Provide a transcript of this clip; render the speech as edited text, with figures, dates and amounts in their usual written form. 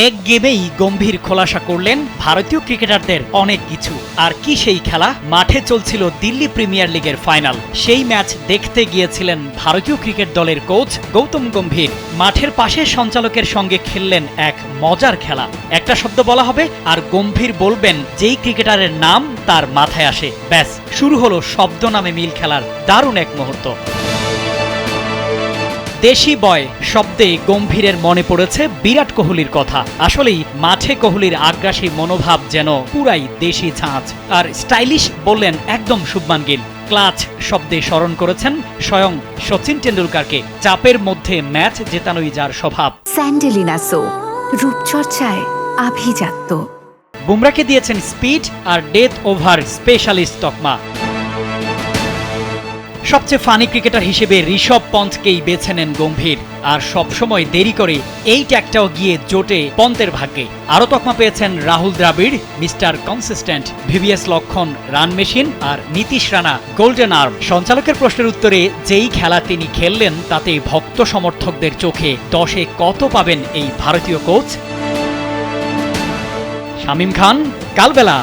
এক গেমেই গম্ভীর খোলাসা করলেন ভারতীয় ক্রিকেটারদের অনেক কিছু। আর কি সেই খেলা! মাঠে চলছিল দিল্লি প্রিমিয়ার লিগের ফাইনাল। সেই ম্যাচ দেখতে গিয়েছিলেন ভারতীয় ক্রিকেট দলের কোচ গৌতম গম্ভীর। মাঠের পাশে সঞ্চালকের সঙ্গে খেললেন এক মজার খেলা। একটা শব্দ বলা হবে আর গম্ভীর বলবেন যেই ক্রিকেটারের নাম তার মাথায় আসে। ব্যাস, শুরু হলো শব্দ নামে মিল খেলার দারুণ এক মুহূর্ত। দেশি বয় শব্দে গম্ভীরের মনে পড়েছে বিরাট কোহলির কথা। আসলেই মাঠে কোহলির আগ্রাসী মনোভাব যেন পুরাই দেশি ঝাঁঝ। আর স্টাইলিশ বললেন একদম শুভমান গিল। ক্লাচ শব্দে স্মরণ করেছেন স্বয়ং সচিন টেন্ডুলকারকে। চাপের মধ্যে ম্যাচ জেতানোই যার স্বভাব। স্যান্ডেলিনা সো, রূপচর্চায় আভিজাত্য। বুমরাকে দিয়েছেন স্পিড আর ডেথ ওভার স্পেশালিস্ট তকমা। সবচেয়ে ফানি ক্রিকেটার হিসেবে ঋষভ পন্থকেই বেছে নেন গম্ভীর। আর সবসময় দেরি করে এই ট্যাগটাও গিয়ে জোটে পন্তের ভাগ্যে। আরও তকমা পেয়েছেন Rahul Dravid mister consistent, VVS লক্ষণ রান মেশিন আর নীতিশ রানা গোল্ডেন আর্ম। সঞ্চালকের প্রশ্নের উত্তরে যেই খেলা তিনি খেললেন তাতে ভক্ত সমর্থকদের চোখে 10-এ কত পাবেন এই ভারতীয় কোচ? শামীম খান, কালবেলা।